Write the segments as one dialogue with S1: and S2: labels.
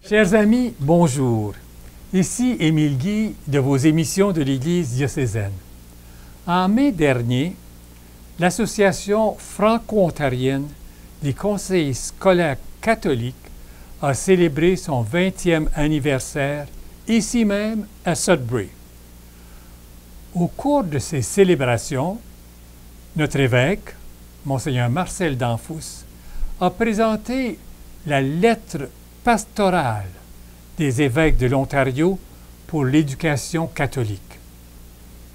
S1: Chers amis, bonjour. Ici Émile Guy de vos émissions de l'Église diocésaine. En mai dernier, l'Association franco-ontarienne des conseillers scolaires catholiques a célébré son 20e anniversaire ici même à Sudbury. Au cours de ces célébrations, notre évêque, Monseigneur Marcel Danfous, a présenté la lettre pastorale des évêques de l'Ontario pour l'éducation catholique.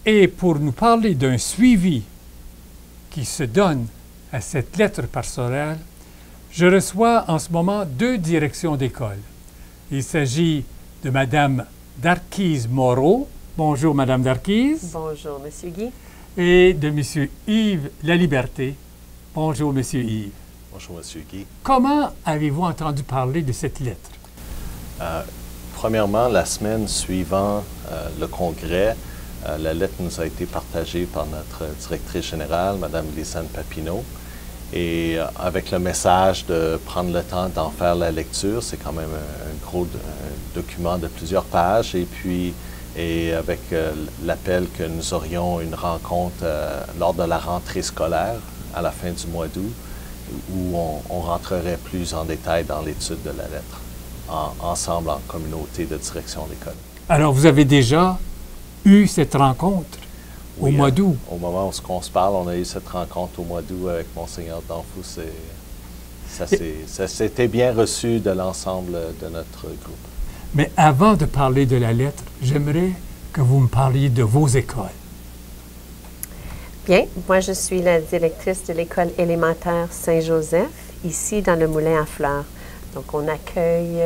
S1: Et pour nous parler d'un suivi qui se donne à cette lettre pastorale, je reçois en ce moment deux directions d'école. Il s'agit de Madame Darquise Moreau. Bonjour, Madame Darquise.
S2: Bonjour, Monsieur Guy.
S1: Et de Monsieur Yves Laliberté. Bonjour, Monsieur Yves.
S3: Bonjour, Monsieur Guy.
S1: Comment avez-vous entendu parler de cette lettre?
S3: Premièrement, la semaine suivant le congrès, la lettre nous a été partagée par notre directrice générale, Mme Lisanne Papineau. Et avec le message de prendre le temps d'en faire la lecture, c'est quand même un gros document de plusieurs pages. Et puis, avec l'appel que nous aurions une rencontre lors de la rentrée scolaire à la fin du mois d'août, où on rentrerait plus en détail dans l'étude de la lettre, ensemble en communauté de direction d'école. Alors,
S1: vous avez déjà eu cette rencontre au mois d'août?
S3: Au moment où on se parle, on a eu cette rencontre au mois d'août avec Monseigneur Danfous. Ça s'était bien reçu de l'ensemble de notre groupe.
S1: Mais avant de parler de la lettre, j'aimerais que vous me parliez de vos écoles.
S2: Bien, moi je suis la directrice de l'école élémentaire Saint-Joseph, ici dans le Moulin à Fleurs. Donc on accueille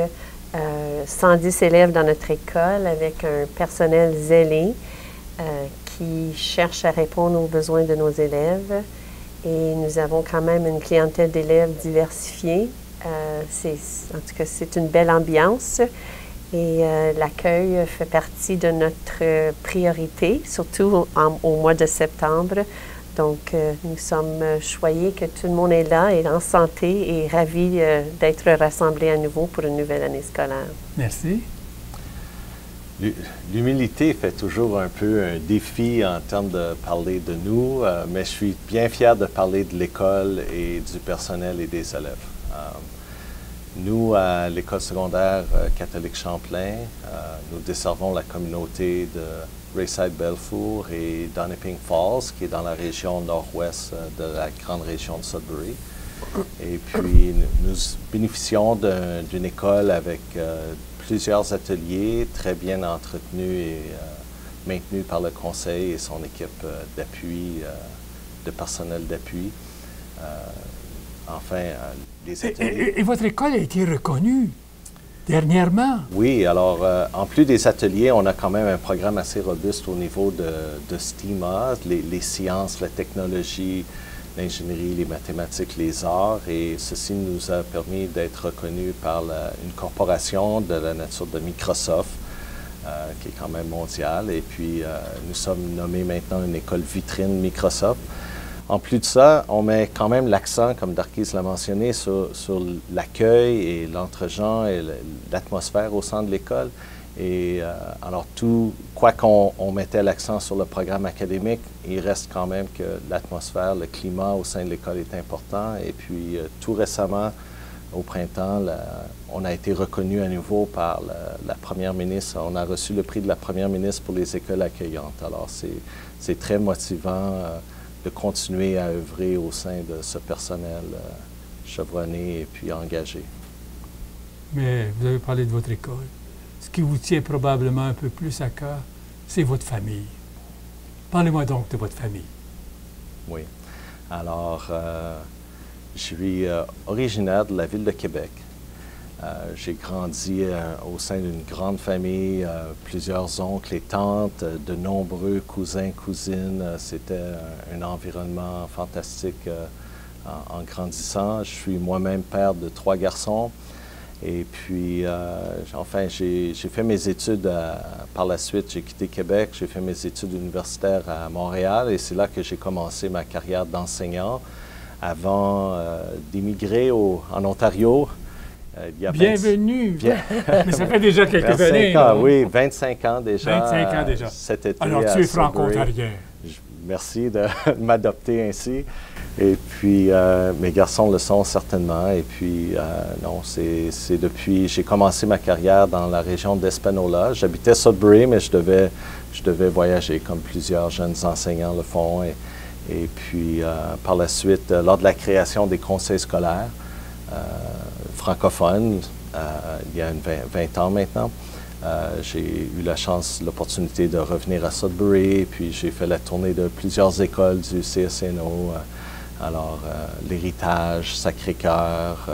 S2: 110 élèves dans notre école avec un personnel zélé qui cherche à répondre aux besoins de nos élèves. Et nous avons quand même une clientèle d'élèves diversifiée. En tout cas, c'est une belle ambiance. Et l'accueil fait partie de notre priorité, surtout au mois de septembre. Donc, nous sommes choyés que tout le monde est là, est en santé et ravis d'être rassemblés à nouveau pour une nouvelle année scolaire.
S1: Merci.
S3: L'humilité fait toujours un peu un défi en termes de parler de nous, mais je suis bien fier de parler de l'école et du personnel et des élèves. Nous, à l'École secondaire catholique Champlain, nous desservons la communauté de Rayside-Belfour et Doniping Falls, qui est dans la région nord-ouest de la grande région de Sudbury. Et puis, nous bénéficions d'une école avec plusieurs ateliers très bien entretenus et maintenus par le conseil et son équipe d'appui, de personnel d'appui. Enfin, les ateliers...
S1: Et votre école a été reconnue dernièrement?
S3: Oui, alors, en plus des ateliers, on a quand même un programme assez robuste au niveau de STEAMA, les sciences, la technologie, l'ingénierie, les mathématiques, les arts, et ceci nous a permis d'être reconnus par une corporation de la nature de Microsoft, qui est quand même mondiale, et puis nous sommes nommés maintenant une école vitrine Microsoft. En plus de ça, on met quand même l'accent, comme Darquise l'a mentionné, sur l'accueil et l'entre-gens et l'atmosphère au sein de l'école. Et alors, quoi qu'on mettait l'accent sur le programme académique, il reste quand même que l'atmosphère, le climat au sein de l'école est important. Et puis, tout récemment, au printemps, on a été reconnu à nouveau par la première ministre. On a reçu le prix de la première ministre pour les écoles accueillantes. Alors, c'est très motivant de continuer à œuvrer au sein de ce personnel chevronné et puis engagé.
S1: Mais vous avez parlé de votre école. Ce qui vous tient probablement un peu plus à cœur, c'est votre famille. Parlez-moi donc de votre famille.
S3: Oui. Alors, je suis originaire de la ville de Québec. J'ai grandi au sein d'une grande famille, plusieurs oncles et tantes, de nombreux cousins, cousines. C'était un environnement fantastique en grandissant. Je suis moi-même père de 3 garçons. Et puis, enfin, j'ai fait mes études par la suite. J'ai quitté Québec, j'ai fait mes études universitaires à Montréal et c'est là que j'ai commencé ma carrière d'enseignant avant d'émigrer en Ontario il y a
S1: Bienvenue!
S3: Bien...
S1: Mais ça fait déjà quelques années.
S3: Ans, oui, 25 ans déjà.
S1: 25 ans déjà.
S3: Cet été.
S1: Alors, tu es franco-ontarien.
S3: Merci de m'adopter ainsi. Et puis, mes garçons le sont certainement. Et puis, non, c'est depuis... J'ai commencé ma carrière dans la région d'Espanola. J'habitais Sudbury, mais je devais voyager comme plusieurs jeunes enseignants le font. Et puis, par la suite, lors de la création des conseils scolaires francophones, il y a 20 ans maintenant, j'ai eu la chance, l'opportunité de revenir à Sudbury, puis j'ai fait la tournée de plusieurs écoles du CSNO. Alors, l'Héritage, Sacré-Cœur,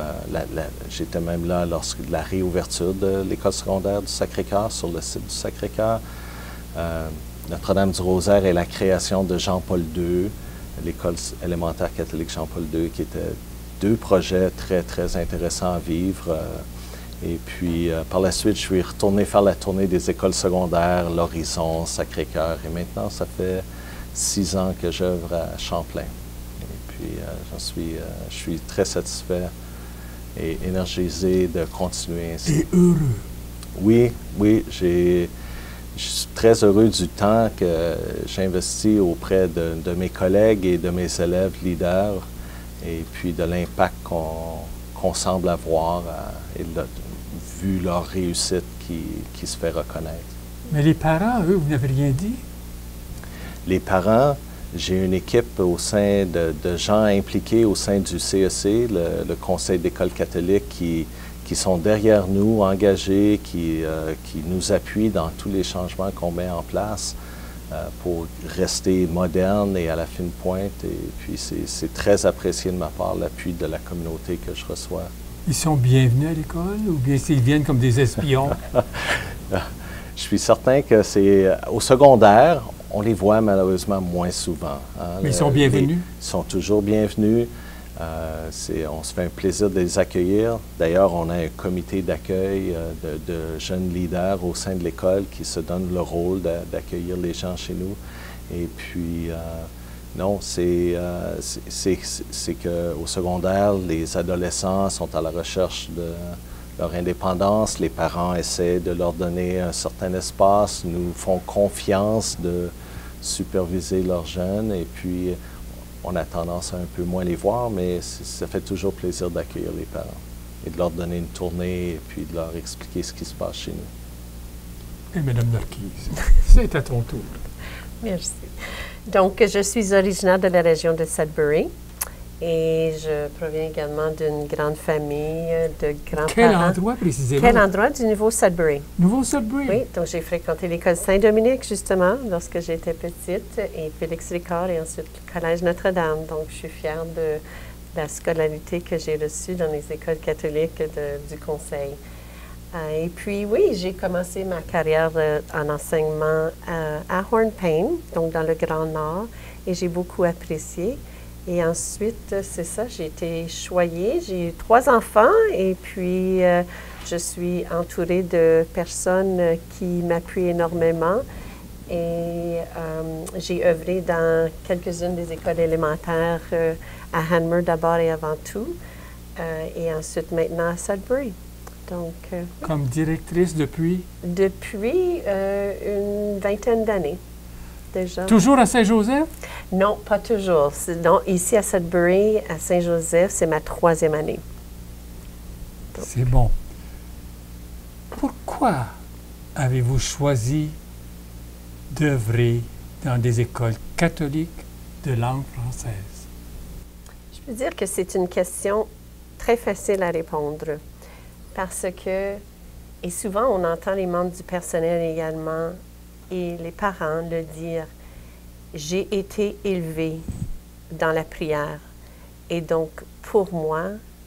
S3: j'étais même là lorsque la réouverture de l'école secondaire du Sacré-Cœur, sur le site du Sacré-Cœur. Notre-Dame-du-Rosaire et la création de Jean-Paul II, l'école élémentaire catholique Jean-Paul II, qui étaient deux projets très, très intéressants à vivre. Et puis, par la suite, je suis retourné faire la tournée des écoles secondaires, l'Horizon, Sacré-Cœur. Et maintenant, ça fait 6 ans que j'œuvre à Champlain. Et puis, je suis très satisfait et énergisé de continuer ainsi.
S1: Et heureux.
S3: Oui, je suis très heureux du temps que j'investis auprès de mes collègues et de mes élèves leaders, et puis de l'impact qu'on semble avoir et vu leur réussite qui se fait reconnaître.
S1: Mais les parents, eux, vous n'avez rien dit?
S3: Les parents, j'ai une équipe au sein de gens impliqués au sein du CEC, le Conseil d'école catholique, qui sont derrière nous, engagés, qui nous appuient dans tous les changements qu'on met en place pour rester moderne et à la fine pointe. Et puis, c'est très apprécié de ma part, l'appui de la communauté que je reçois.
S1: Ils sont bienvenus à l'école ou bien s'ils viennent comme des espions?
S3: Je suis certain que c'est au secondaire, on les voit malheureusement moins souvent. Hein.
S1: Mais ils sont bienvenus?
S3: Ils sont toujours bienvenus. On se fait un plaisir de les accueillir. D'ailleurs, on a un comité d'accueil de jeunes leaders au sein de l'école qui se donnent le rôle d'accueillir les gens chez nous. Et puis, non, c'est qu'au secondaire, les adolescents sont à la recherche de leur indépendance. Les parents essaient de leur donner un certain espace, nous font confiance de superviser leurs jeunes. Et puis, on a tendance à un peu moins les voir, mais ça fait toujours plaisir d'accueillir les parents et de leur donner une tournée et puis de leur expliquer ce qui se passe chez nous.
S1: Et Mme Marquise, c'est à ton tour.
S2: Merci. Donc, je suis originaire de la région de Sudbury et je proviens également d'une grande famille de grands-parents.
S1: Quel endroit précisément?
S2: Quel endroit du Nouveau-Sudbury?
S1: Nouveau-Sudbury?
S2: Oui, donc j'ai fréquenté l'école Saint-Dominique, justement, lorsque j'étais petite, et Félix Ricard, et ensuite le Collège Notre-Dame. Donc, je suis fière de la scolarité que j'ai reçue dans les écoles catholiques du Conseil. Et puis, oui, j'ai commencé ma carrière en enseignement à Hornepayne, donc dans le Grand Nord, et j'ai beaucoup apprécié. Et ensuite, c'est ça, j'ai été choyée. J'ai eu 3 enfants et puis je suis entourée de personnes qui m'appuient énormément. Et j'ai œuvré dans quelques-unes des écoles élémentaires à Hanmer d'abord et avant tout, et ensuite maintenant à Sudbury. Donc,
S1: comme directrice depuis?
S2: Depuis une vingtaine d'années. Déjà.
S1: Toujours à Saint-Joseph?
S2: Non, pas toujours. Non, ici à Sudbury, à Saint-Joseph, c'est ma 3e année.
S1: C'est bon. Pourquoi avez-vous choisi d'œuvrer dans des écoles catholiques de langue française?
S2: Je peux dire que c'est une question très facile à répondre parce que, et souvent on entend les membres du personnel également, et les parents le dire, j'ai été élevée dans la prière et donc pour moi,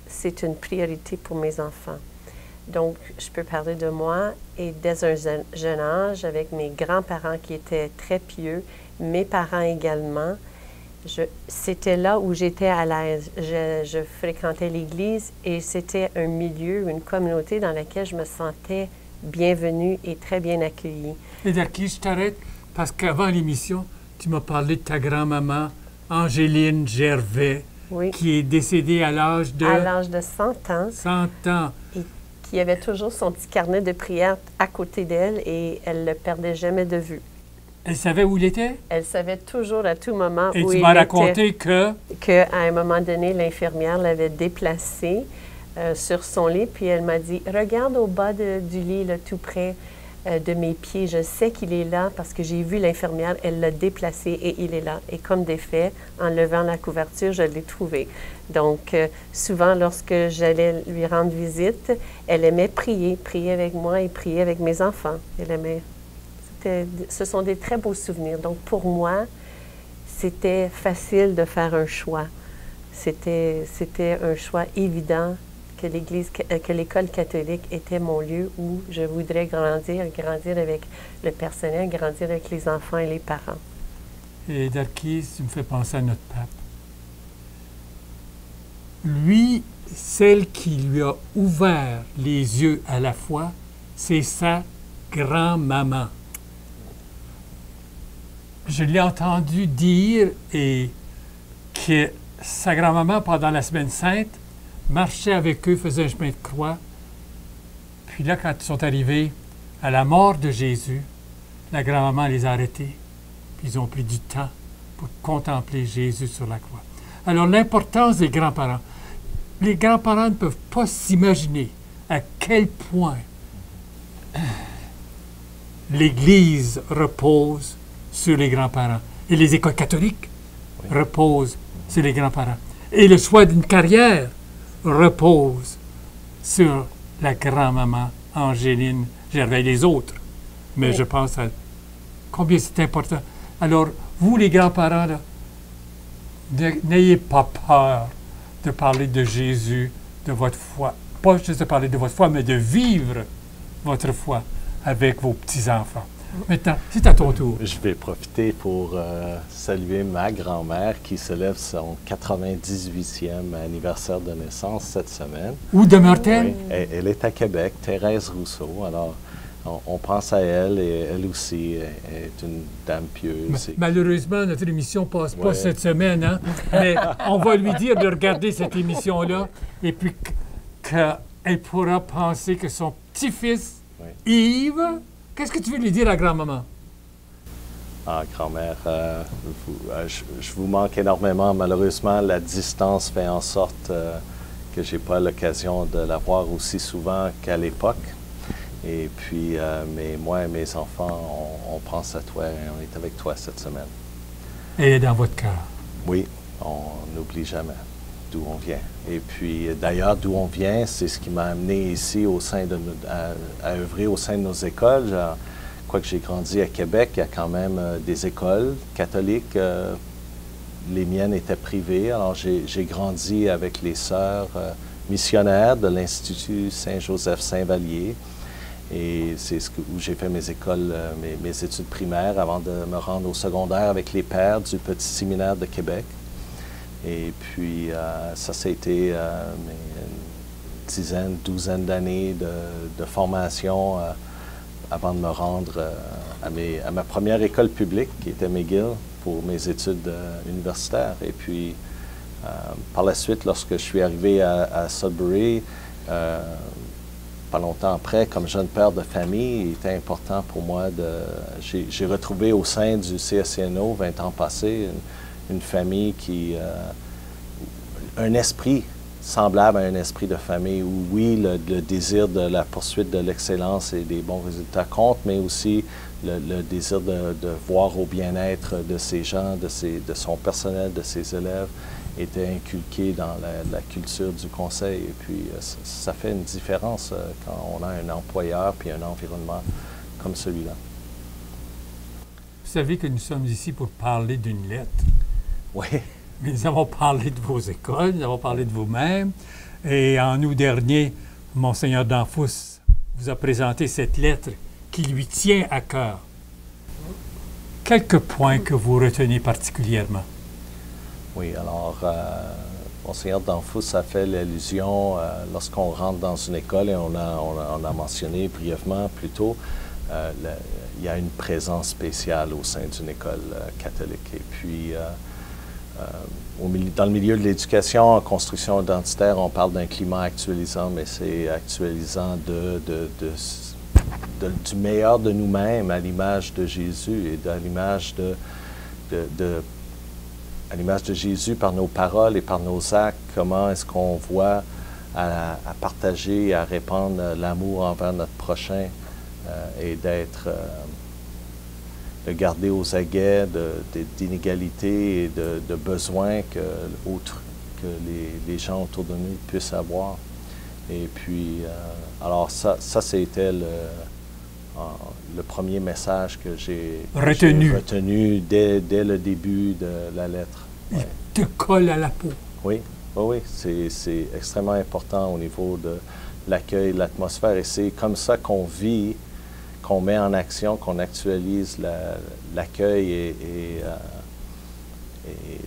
S2: c'est une priorité pour mes enfants. Donc, je peux parler de moi et dès un jeune âge, avec mes grands-parents qui étaient très pieux, mes parents également, c'était là où j'étais à l'aise. Je fréquentais l'Église et c'était un milieu, une communauté dans laquelle je me sentais bienvenue et très bien accueillie.
S1: Et Darky, je t'arrête parce qu'avant l'émission, tu m'as parlé de ta grand-maman, Angéline Gervais,
S2: Oui.
S1: qui est décédée à l'âge de...
S2: À l'âge de 100 ans.
S1: 100 ans.
S2: Et qui avait toujours son petit carnet de prière à côté d'elle et elle ne le perdait jamais de vue.
S1: Elle savait où il était?
S2: Elle savait toujours à tout moment
S1: Et
S2: où
S1: tu
S2: il
S1: m'as
S2: était.
S1: raconté que...
S2: Qu'à un moment donné, l'infirmière l'avait déplacé sur son lit, puis elle m'a dit, regarde au bas du lit, là, tout près de mes pieds. Je sais qu'il est là parce que j'ai vu l'infirmière, elle l'a déplacé et il est là. Et comme des faits, en levant la couverture, je l'ai trouvé. Donc, souvent, lorsque j'allais lui rendre visite, elle aimait prier avec moi et prier avec mes enfants. Elle aimait. Ce sont des très beaux souvenirs. Donc, pour moi, c'était facile de faire un choix. C'était un choix évident que l'école catholique était mon lieu où je voudrais grandir avec le personnel, grandir avec les enfants et les parents.
S1: Et Darkis, tu me fais penser à notre pape. Lui, celle qui lui a ouvert les yeux à la foi, c'est sa grand-maman. Je l'ai entendu dire que sa grand-maman, pendant la Semaine sainte, marchait avec eux, faisait un chemin de croix. Puis là, quand ils sont arrivés à la mort de Jésus, la grand-maman les a arrêtés. Puis ils ont pris du temps pour contempler Jésus sur la croix. Alors, l'importance des grands-parents. Les grands-parents ne peuvent pas s'imaginer à quel point l'Église repose sur les grands-parents. Et les écoles catholiques reposent sur les grands-parents. Et le choix d'une carrière repose sur la grand-maman Angéline Gervais et les autres. Mais je pense à combien c'est important. Alors, vous, les grands-parents, là, n'ayez pas peur de parler de Jésus, de votre foi. Pas juste de parler de votre foi, mais de vivre votre foi avec vos petits-enfants. Maintenant, c'est à ton tour.
S3: Je vais profiter pour saluer ma grand-mère qui célèbre son 98e anniversaire de naissance cette semaine.
S1: Où demeure-t-elle?
S3: Oui, elle est à Québec, Thérèse Rousseau. Alors, on pense à elle et elle aussi est une dame pieuse.
S1: Malheureusement, notre émission ne passe pas cette semaine, hein? Mais on va lui dire de regarder cette émission-là et puis qu'elle pourra penser que son petit-fils, Yves, qu'est-ce que tu veux lui dire à grand-maman?
S3: Ah, grand-mère, je vous manque énormément. Malheureusement, la distance fait en sorte que je n'ai pas l'occasion de la voir aussi souvent qu'à l'époque. Et puis, mais moi et mes enfants, on pense à toi et on est avec toi cette semaine.
S1: Et dans votre cœur.
S3: Oui, on n'oublie jamais d'où on vient. Et puis, d'ailleurs, d'où on vient, c'est ce qui m'a amené ici à œuvrer au sein de nos écoles. Quoique j'ai grandi à Québec, il y a quand même des écoles catholiques. Les miennes étaient privées. Alors, j'ai grandi avec les sœurs missionnaires de l'Institut Saint-Joseph-Saint-Vallier. Et c'est où j'ai fait mes écoles, mes études primaires avant de me rendre au secondaire avec les pères du Petit Séminaire de Québec. Et puis, ça a été une dizaine, douzaine d'années de formation avant de me rendre à ma première école publique, qui était McGill, pour mes études universitaires. Et puis, par la suite, lorsque je suis arrivé à Sudbury, pas longtemps après, comme jeune père de famille, il était important pour moi j'ai retrouvé au sein du CSCNO, 20 ans passés, une famille un esprit semblable à un esprit de famille où, oui, le désir de la poursuite de l'excellence et des bons résultats compte, mais aussi le désir de voir au bien-être de ces gens, de son personnel, de ses élèves, était inculqué dans la culture du conseil. Et puis, ça fait une différence quand on a un employeur puis un environnement comme celui-là.
S1: Vous savez que nous sommes ici pour parler d'une lettre.
S3: Oui.
S1: Mais nous avons parlé de vos écoles, nous avons parlé de vous-même. Et en août dernier, Monseigneur Danfous vous a présenté cette lettre qui lui tient à cœur. Quelques points que vous retenez particulièrement.
S3: Oui, alors, Monseigneur Danfous a fait l'allusion lorsqu'on rentre dans une école, et on a mentionné brièvement plus tôt, il y a une présence spéciale au sein d'une école catholique. Et puis, dans le milieu de l'éducation, en construction identitaire, on parle d'un climat actualisant, mais c'est actualisant du meilleur de nous-mêmes à l'image de Jésus et à l'image à l'image de Jésus par nos paroles et par nos actes. Comment est-ce qu'on voit à partager, à répandre l'amour envers notre prochain et de garder aux aguets d'inégalités et de besoins que les gens autour de nous puissent avoir. Et puis, alors ça c'était le premier message que j'ai retenu dès le début de la lettre.
S1: Il te colle à la peau.
S3: Oui, oui, c'est extrêmement important au niveau de l'accueil, de l'atmosphère. Et c'est comme ça qu'on vit, qu'on met en action, qu'on actualise l'accueil et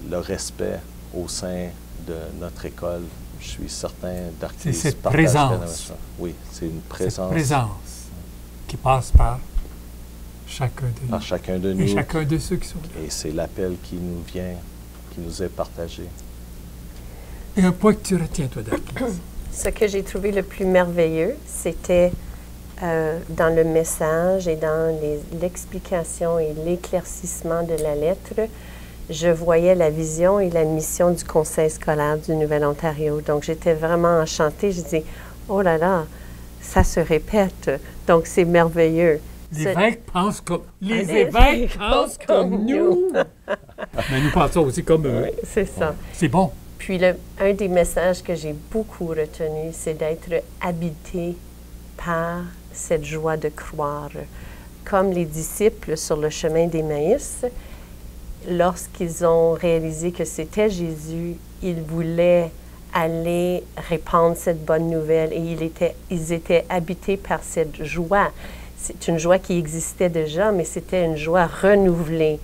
S3: le respect au sein de notre école. Je suis certain d'Arcis.
S1: C'est cette présence.
S3: Oui, c'est une présence.
S1: Cette présence qui passe par chacun de nous.
S3: Par chacun de nous.
S1: Et chacun de ceux qui sont là.
S3: Et c'est l'appel qui nous vient, qui nous est partagé.
S1: Et un point que tu retiens, toi, d'Arcis.
S2: Ce que j'ai trouvé le plus merveilleux, c'était dans le message et dans l'explication et l'éclaircissement de la lettre, je voyais la vision et la mission du Conseil scolaire du Nouvel-Ontario. Donc, j'étais vraiment enchantée. Je dis, oh là là, ça se répète. Donc, c'est merveilleux.
S1: Les évêques pensent comme... Les évêques pensent comme nous! Mais nous pensons aussi comme eux.
S2: Oui, c'est ça.
S1: C'est bon.
S2: Puis, un des messages que j'ai beaucoup retenu, c'est d'être habité par cette joie de croire. Comme les disciples sur le chemin d'Emmaüs, lorsqu'ils ont réalisé que c'était Jésus, ils voulaient aller répandre cette bonne nouvelle et ils étaient habités par cette joie. C'est une joie qui existait déjà, mais c'était une joie renouvelée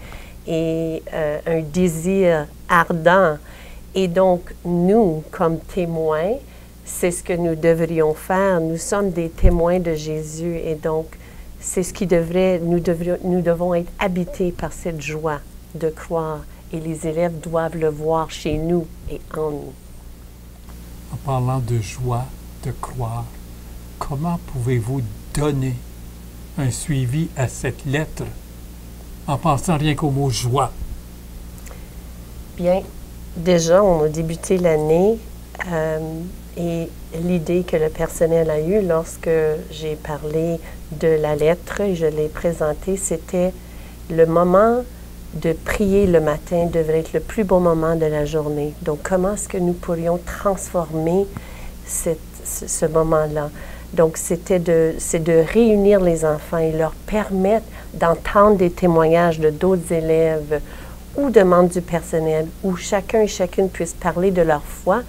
S2: et un désir ardent. Et donc, nous, comme témoins, c'est ce que nous devrions faire. Nous sommes des témoins de Jésus et donc, c'est ce qui nous devons être habités par cette joie de croire. Et les élèves doivent le voir chez nous et en nous.
S1: En parlant de joie, de croire, comment pouvez-vous donner un suivi à cette lettre en pensant rien qu'au mot joie?
S2: Bien, déjà, on a débuté l'année et l'idée que le personnel a eue lorsque j'ai parlé de la lettre et je l'ai présentée, c'était le moment de prier le matin devrait être le plus beau moment de la journée. Donc, comment est-ce que nous pourrions transformer ce moment-là? Donc, c'est de réunir les enfants et leur permettre d'entendre des témoignages de d'autres élèves ou de membres du personnel, où chacun et chacune puisse parler de leur foi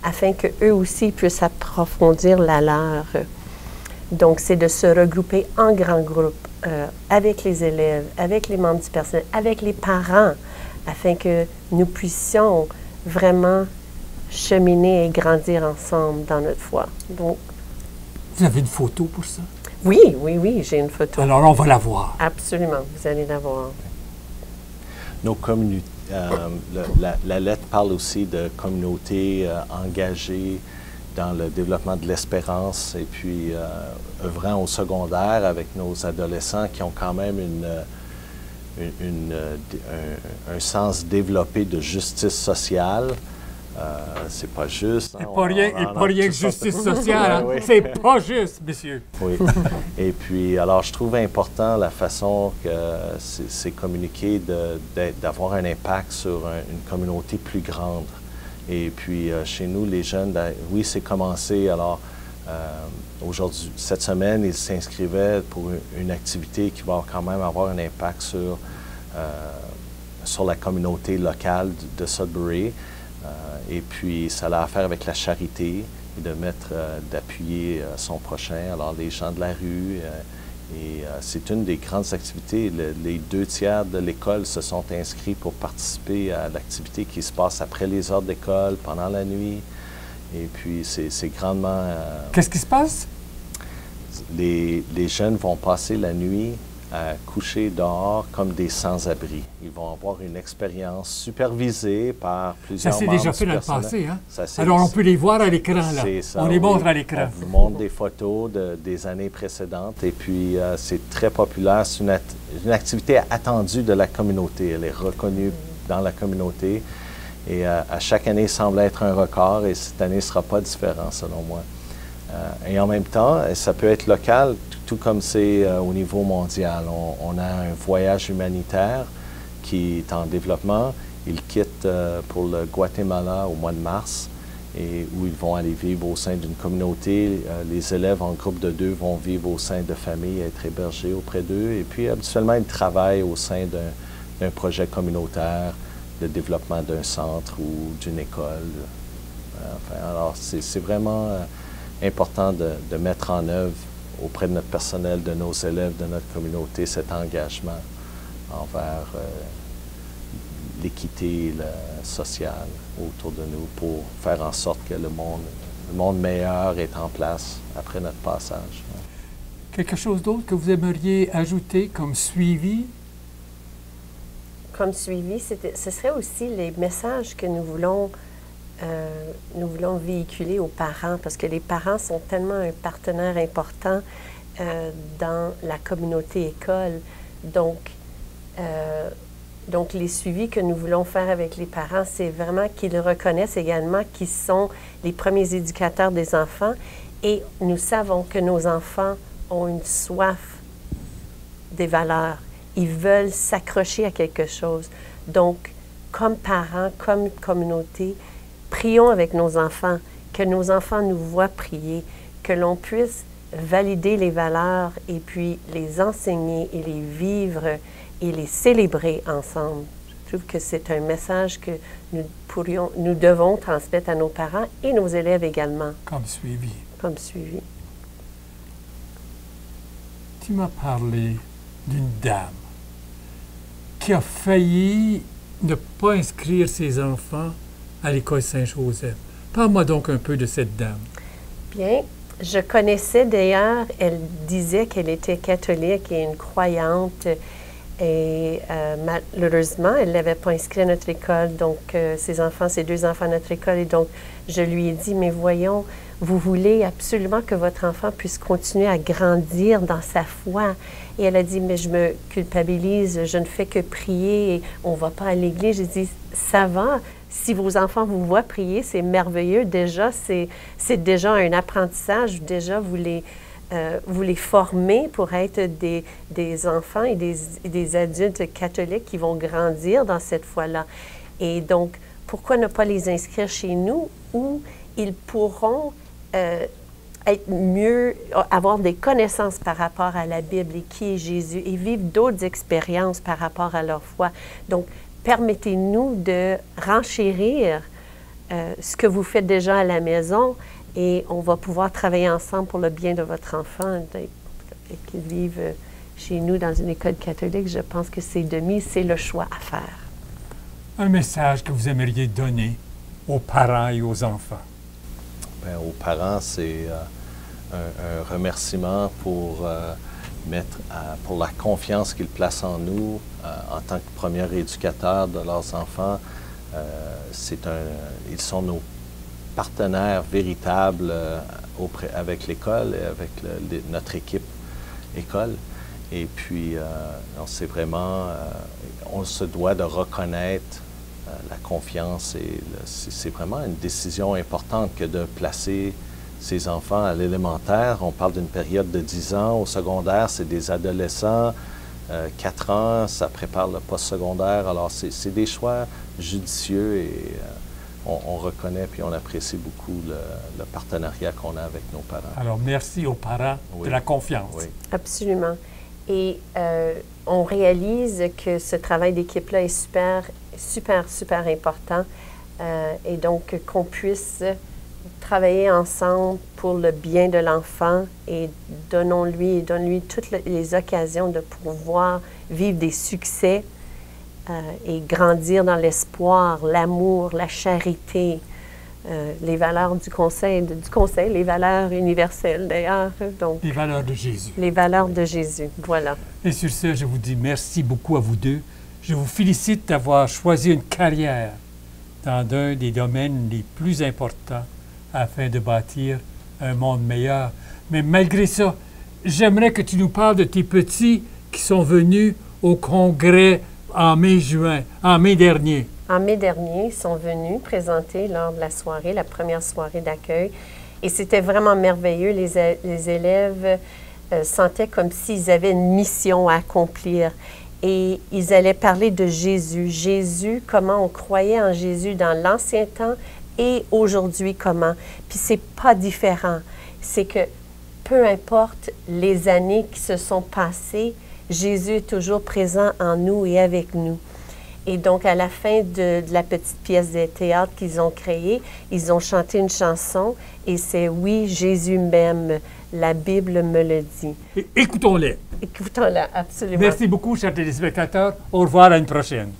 S2: afin qu'eux aussi puissent approfondir la leur. Donc, c'est de se regrouper en grands groupes avec les élèves, avec les membres du personnel, avec les parents, afin que nous puissions vraiment cheminer et grandir ensemble dans notre foi. Donc,
S1: vous avez une photo pour ça?
S2: Oui, j'ai une photo.
S1: Alors, on va la voir.
S2: Absolument, vous allez la voir.
S3: Nos communautés, la lettre parle aussi de communautés engagées dans le développement de l'espérance et puis œuvrant au secondaire avec nos adolescents qui ont quand même un sens développé de justice sociale. C'est pas juste.
S1: Hein, pas rien que justice sociale. Hein? Oui. C'est pas juste, messieurs.
S3: Oui. Et puis, alors, je trouve important la façon que c'est communiqué d'avoir un impact sur une communauté plus grande. Et puis, chez nous, les jeunes, oui, c'est commencé. Alors, aujourd'hui, cette semaine, ils s'inscrivaient pour une activité qui va quand même avoir un impact sur la communauté locale de Sudbury. Et puis, ça a à faire avec la charité et d'appuyer son prochain. Alors, les gens de la rue. Et c'est une des grandes activités. Les 2/3 de l'école se sont inscrits pour participer à l'activité qui se passe après les heures d'école, pendant la nuit. Et puis, c'est grandement...
S1: Qu'est-ce qui se passe?
S3: Les jeunes vont passer la nuit coucher dehors comme des sans-abri. Ils vont avoir une expérience supervisée par plusieurs membres du
S1: Ça s'est déjà fait dans le
S3: personnel.
S1: passé, hein? Alors, on peut les voir à l'écran, là.
S3: C'est ça,
S1: on les montre à l'écran.
S3: On vous montre des photos des années précédentes et puis c'est très populaire. C'est une activité attendue de la communauté. Elle est reconnue dans la communauté et à chaque année, il semble être un record et cette année ne sera pas différent, selon moi. Et en même temps, ça peut être local, tout comme c'est au niveau mondial. On a un voyage humanitaire qui est en développement. Ils quittent pour le Guatemala au mois de mars et où ils vont aller vivre au sein d'une communauté. Les élèves en groupe de 2 vont vivre au sein de familles, être hébergés auprès d'eux. Et puis, habituellement, ils travaillent au sein d'un projet communautaire, de développement d'un centre ou d'une école. Alors, c'est vraiment important de mettre en œuvre auprès de notre personnel, de nos élèves, de notre communauté, cet engagement envers l'équité sociale autour de nous pour faire en sorte que le monde meilleur est en place après notre passage.
S1: Quelque chose d'autre que vous aimeriez ajouter comme suivi?
S2: Comme suivi, ce serait aussi les messages que nous voulons véhiculer aux parents, parce que les parents sont tellement un partenaire important dans la communauté école. Donc, les suivis que nous voulons faire avec les parents, c'est vraiment qu'ils reconnaissent également qu'ils sont les premiers éducateurs des enfants et nous savons que nos enfants ont une soif des valeurs. Ils veulent s'accrocher à quelque chose. Donc, comme parents, comme communauté, prions avec nos enfants, que nos enfants nous voient prier, que l'on puisse valider les valeurs et puis les enseigner et les vivre et les célébrer ensemble. Je trouve que c'est un message que nous devons transmettre à nos parents et nos élèves également.
S1: Comme suivi.
S2: Comme suivi.
S1: Tu m'as parlé d'une dame qui a failli ne pas inscrire ses enfants à l'école Saint-Joseph. Parle-moi donc un peu de cette dame.
S2: Bien, je connaissais d'ailleurs, elle disait qu'elle était catholique et une croyante et malheureusement, elle ne l'avait pas inscrit à notre école, donc ses 2 enfants à notre école et donc je lui ai dit, mais voyons, vous voulez absolument que votre enfant puisse continuer à grandir dans sa foi. Et elle a dit, mais je me culpabilise, je ne fais que prier et on ne va pas à l'église. J'ai dit, ça va. Si vos enfants vous voient prier, c'est merveilleux. Déjà, c'est déjà un apprentissage. Déjà, vous les formez pour être des enfants et des adultes catholiques qui vont grandir dans cette foi-là. Et donc, pourquoi ne pas les inscrire chez nous où ils pourront être mieux, avoir des connaissances par rapport à la Bible et qui est Jésus et vivre d'autres expériences par rapport à leur foi. Donc, permettez-nous de renchérir ce que vous faites déjà à la maison et on va pouvoir travailler ensemble pour le bien de votre enfant et qu'il vive chez nous dans une école catholique. Je pense que c'est le choix à faire.
S1: Un message que vous aimeriez donner aux parents et aux enfants?
S3: Bien, aux parents, c'est un remerciement pour la confiance qu'ils placent en nous en tant que premiers éducateurs de leurs enfants. Ils sont nos partenaires véritables avec l'école et avec notre équipe école. Et puis, c'est vraiment, on se doit de reconnaître la confiance et c'est vraiment une décision importante que de placer ces enfants à l'élémentaire. On parle d'une période de 10 ans. Au secondaire, c'est des adolescents. 4 ans, ça prépare le post-secondaire. Alors, c'est des choix judicieux et on reconnaît puis on apprécie beaucoup le partenariat qu'on a avec nos parents.
S1: Alors, merci aux parents de la confiance.
S3: Oui.
S2: Absolument. Et on réalise que ce travail d'équipe-là est super important. Et donc, qu'on puisse travailler ensemble pour le bien de l'enfant et donne-lui toutes les occasions de pouvoir vivre des succès et grandir dans l'espoir, l'amour, la charité, les valeurs du conseil, les valeurs universelles d'ailleurs. Donc,
S1: Les valeurs de Jésus.
S2: les valeurs de Jésus, voilà.
S1: Et sur ce, je vous dis merci beaucoup à vous deux. Je vous félicite d'avoir choisi une carrière dans un des domaines les plus importants afin de bâtir un monde meilleur. Mais malgré ça, j'aimerais que tu nous parles de tes petits qui sont venus au congrès en mai dernier.
S2: En mai dernier, ils sont venus présenter lors de la soirée, la première soirée d'accueil. Et c'était vraiment merveilleux. Les élèves sentaient comme s'ils avaient une mission à accomplir. Et ils allaient parler de Jésus. Jésus, comment on croyait en Jésus dans l'ancien temps et aujourd'hui comment. Puis c'est pas différent. C'est que peu importe les années qui se sont passées, Jésus est toujours présent en nous et avec nous. Et donc, à la fin de la petite pièce de théâtre qu'ils ont créée, ils ont chanté une chanson et c'est « Oui, Jésus m'aime, la Bible me le dit ».
S1: Écoutons-les.
S2: Écoutons-la, absolument.
S1: Merci beaucoup, chers téléspectateurs. Au revoir, à une prochaine.